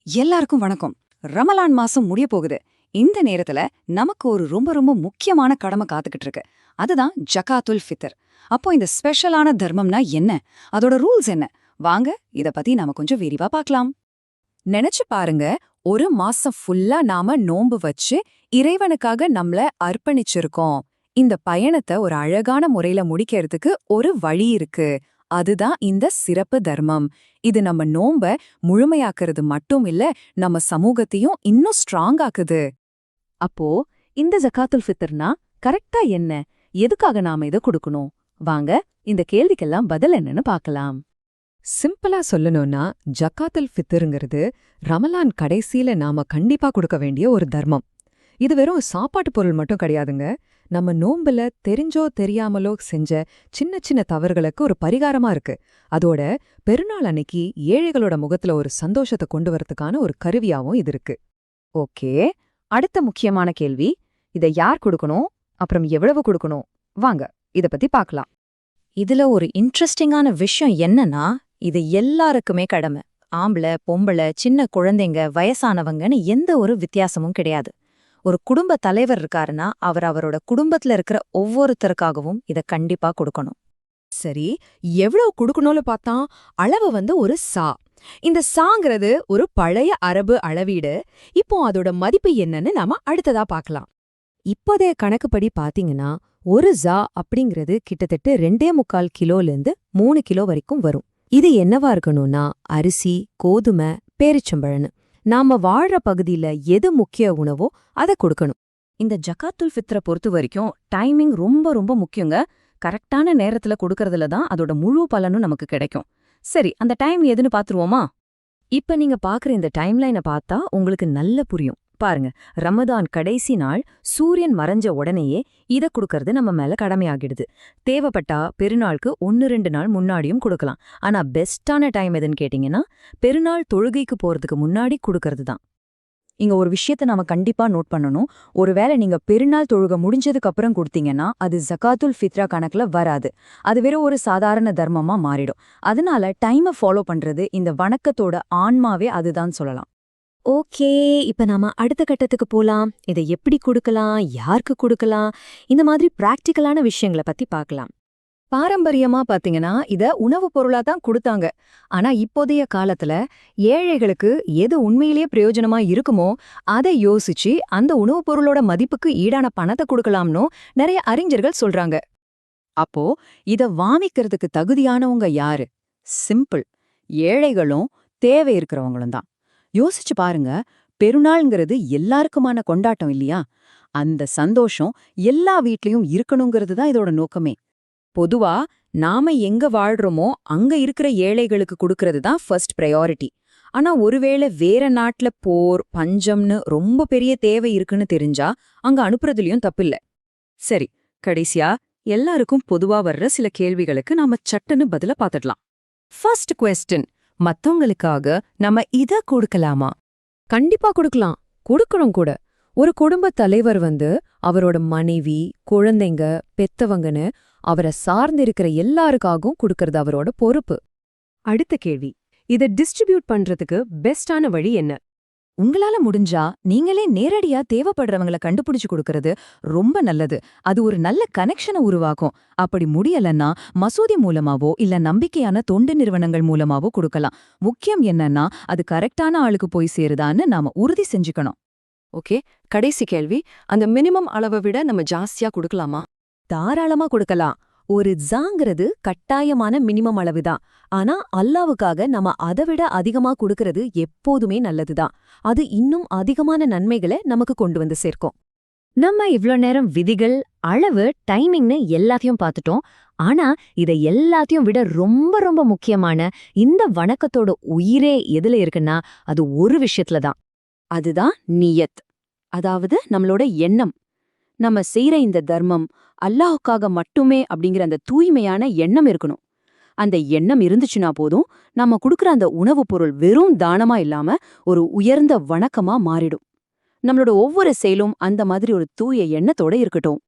எல்லாருக்கும் வணக்கம். ரமலான் மாசம் முடிய போகுது. இந்த நேரத்துல நமக்கு ஒரு ரொம்ப ரொம்ப முக்கியமான கடமை காத்துக்கிட்டு இருக்கு. அதுதான் ஜகாத்துல் ஃபித்ர். அப்போ இந்த ஸ்பெஷலான தர்மம்னா என்ன, அதோட ரூல்ஸ் என்ன, வாங்க இத பத்தி நாம கொஞ்சம் விரிவா பார்க்கலாம். நினைச்சு பாருங்க, ஒரு மாசம் ஃபுல்லா நாம நோன்பு வச்சு இறைவனுக்காக நம்மள அர்ப்பணிச்சிருக்கோம். இந்த பயணத்தை ஒரு அழகான முறையில முடிக்கிறதுக்கு ஒரு வழி இருக்கு. அதுதான் இந்த சிறப்பு தர்மம். இது நம்ம நோம்ப முழுமையாக்குறது மட்டும் இல்ல, நம்ம சமூகத்தையும் இன்னும் ஸ்ட்ராங் ஆக்குது. அப்போ இந்த ஜகாத்துல் ஃபித்ர்னா கரெக்டா என்ன, எதுக்காக நாம இத கொடுக்கணும்? வாங்க இந்த கேள்விக்கெல்லாம் பதில் என்னன்னு பார்க்கலாம். சிம்பிளா சொல்லணும்னா, ஜக்காத்துல் ஃபித்ருங்கிறது ரமலான் கடைசியில நாம கண்டிப்பா கொடுக்க வேண்டிய ஒரு தர்மம். இது வெறும் சாப்பாட்டு பொருள் மட்டும் கிடையாதுங்க. நம்ம நோம்புல தெரிஞ்சோ தெரியாமலோ செஞ்ச சின்ன சின்ன தவறுகளுக்கு ஒரு பரிகாரமா இருக்கு. அதோட பெருநாள் அன்னைக்கு ஏழைகளோட முகத்துல ஒரு சந்தோஷத்தை கொண்டு வரதுக்கான ஒரு கருவியாவும் இது இருக்கு. ஓகே, அடுத்த முக்கியமான கேள்வி, இதை யார் கொடுக்கணும், அப்புறம் எவ்வளவு கொடுக்கணும்? வாங்க இத பத்தி பார்க்கலாம். இதுல ஒரு இன்ட்ரெஸ்டிங்கான விஷயம் என்னன்னா, இது எல்லாருக்குமே கடமை. ஆம்பளை பொம்பளை சின்ன குழந்தைங்க வயசானவங்கன்னு எந்த ஒரு வித்தியாசமும் கிடையாது. ஒரு குடும்ப தலைவர் இருக்காருன்னா அவர் அவரோட குடும்பத்துல இருக்கிற ஒவ்வொருத்தருக்காகவும் இத கண்டிப்பா கொடுக்கணும். சரி, எவ்வளவு கொடுக்கணும்னு பார்த்தா அளவு ஒரு சா. இந்த சாங்கிறது ஒரு பழைய அரபு அளவீடு. இப்போ அதோட மதிப்பு என்னன்னு நாம அடுத்ததா பார்க்கலாம். இப்போதைய கணக்குப்படி பாத்தீங்கன்னா ஒரு ஜா அப்படிங்கிறது கிட்டத்தட்ட 2.25 கிலோலேருந்து 3 கிலோ வரைக்கும் வரும். இது என்னவா இருக்கணும்னா அரிசி, கோதுமை, பேரிச்சம்பழன்னு நாம வாழ்ற பகுதியில எது முக்கிய உணவோ அதை கொடுக்கணும். இந்த ஜகாத்துல் ஃபித்ர பொறுத்த வரைக்கும் டைமிங் ரொம்ப ரொம்ப முக்கியங்க. கரெக்டான நேரத்துல கொடுக்கறதுல தான் அதோட முழு பலனும் நமக்கு கிடைக்கும். சரி, அந்த டைம் எதுன்னு பாத்துருவோமா? இப்ப நீங்க பாக்குற இந்த டைம்லைனை பார்த்தா உங்களுக்கு நல்ல புரியும். பாருங்க, ரமதான் கடைசி நாள் சூரியன் மறைஞ்ச உடனேயே இத கொடுக்கறது நம்ம மேல கடமையாகிடுது. தேவைப்பட்டா பெருநாளுக்கு 1-2 நாள் முன்னாடியும் கொடுக்கலாம். ஆனா பெஸ்டான டைம் எதுன்னு கேட்டீங்கன்னா பெருநாள் தொழுகைக்கு போறதுக்கு முன்னாடி கொடுக்கறது தான். இங்க ஒரு விஷயத்த நாம கண்டிப்பா நோட் பண்ணணும். ஒருவேளை நீங்க பெருநாள் தொழுகை முடிஞ்சதுக்கு அப்புறம் கொடுத்தீங்கன்னா அது ஜகாத்துல் ஃபித்ரா கணக்குல வராது. அது வெறும் ஒரு சாதாரண தர்மமா மாறிடும். அதனால டைமை ஃபாலோ பண்றது இந்த வணக்கத்தோட ஆன்மாவே அதுதான் சொல்லலாம். ஓகே, இப்ப நாம அடுத்த கட்டத்துக்கு போலாம். இதை எப்படி கொடுக்கலாம், யாருக்கு கொடுக்கலாம், இந்த மாதிரி பிராக்டிக்கலான விஷயங்களை பத்தி பார்க்கலாம். பாரம்பரியமா பாத்தீங்கன்னா இத உணவுப் பொருளா தான் கொடுத்தாங்க. ஆனா இப்போதைய காலத்துல ஏழைகளுக்கு எது உண்மையிலேயே பிரயோஜனமா இருக்குமோ அதை யோசிச்சு அந்த உணவுப் பொருளோட மதிப்புக்கு ஈடான பணத்தை கொடுக்கலாம்னு நிறைய அறிஞர்கள் சொல்றாங்க. அப்போ இத வாங்கிக்கிறதுக்கு தகுதியானவங்க யாரு? சிம்பிள், ஏழைகளும் தேவை இருக்கிறவங்களும் தான். யோசிச்சு பாருங்க, பெருநாள்ங்கிறது எல்லாருக்குமான கொண்டாட்டம் இல்லையா? அந்த சந்தோஷம் எல்லா வீட்லயும் இருக்கணுங்கிறது தான் இதோட நோக்கமே. பொதுவா நாம எங்க வாழ்றோமோ அங்க இருக்கிற ஏழைகளுக்கு கொடுக்கறது தான் ஃபர்ஸ்ட் பிரையாரிட்டி. ஆனா ஒருவேளை வேற நாட்டுல போர், பஞ்சம்னு ரொம்ப பெரிய தேவை இருக்குன்னு தெரிஞ்சா அங்க அனுப்புறதுலயும் தப்பில்ல. சரி, கடைசியா எல்லாருக்கும் பொதுவா வர்ற சில கேள்விகளுக்கு நாம சட்டுன்னு பதில பாத்துடலாம். ஃபர்ஸ்ட் குவெஸ்டின், மத்தவங்களுக்காக நம்ம இத கொடுக்கலாமா? கண்டிப்பா கொடுக்கலாம், கொடுக்கணும் கூட. ஒரு குடும்ப தலைவர் அவரோட மனைவி, குழந்தைங்க, பெத்தவங்கன்னு அவரை சார்ந்திருக்கிற எல்லாருக்காகவும் கொடுக்கறது அவரோட பொறுப்பு. அடுத்த கேள்வி, இதை டிஸ்ட்ரிபியூட் பண்றதுக்கு பெஸ்டான வழி என்ன? உங்களால முடிஞ்சா நீங்களே நேரடியா தேவைப்படுறவங்களை கண்டுபிடிச்சு கொடுக்கறது ரொம்ப நல்லது. அது ஒரு நல்ல கனெக்ஷனை உருவாக்கும். அப்படி முடியலன்னா மசூதி மூலமாவோ இல்ல நம்பிக்கையான தொண்டு நிறுவனங்கள் மூலமாவோ கொடுக்கலாம். முக்கியம் என்னன்னா அது கரெக்டான ஆளுக்கு போய் சேருதான்னு நாம உறுதி செஞ்சுக்கணும். ஓகே, கடைசி கேள்வி, அந்த மினிமம் அளவை விட நம்ம ஜாஸ்தியா கொடுக்கலாமா? தாராளமா கொடுக்கலாம். ஒரு ஜாங்கிறது கட்டாயமான மினிமம் அளவுதான். ஆனா அல்லாவுக்காக நம்ம அதை விட அதிகமா கொடுக்கறது எப்போதுமே நல்லதுதான். அது இன்னும் அதிகமான நன்மைகளை நமக்கு கொண்டு வந்து சேர்க்கும். நம்ம இவ்ளோ நேரம் விதிகள், அளவு, டைமிங்னு எல்லாத்தையும் பார்த்துட்டோம். ஆனா இதை எல்லாத்தையும் விட ரொம்ப ரொம்ப முக்கியமான இந்த வணக்கத்தோட உயிரே எதுல இருக்குன்னா அது ஒரு விஷயத்துல தான். அதுதான் நியத். அதாவது நம்மளோட எண்ணம். நம்ம செய்யற இந்த தர்மம் அல்லாஹுக்காக மட்டுமே அப்படிங்கிற அந்த தூய்மையான எண்ணம் இருக்கணும். அந்த எண்ணம் இருந்துச்சுன்னா போதும், நம்ம கொடுக்குற அந்த உணவுப் பொருள் வெறும் தானமா இல்லாம ஒரு உயர்ந்த வணக்கமா மாறிடும். நம்மளோட ஒவ்வொரு செயலும் அந்த மாதிரி ஒரு தூய எண்ணத்தோட இருக்கட்டும்.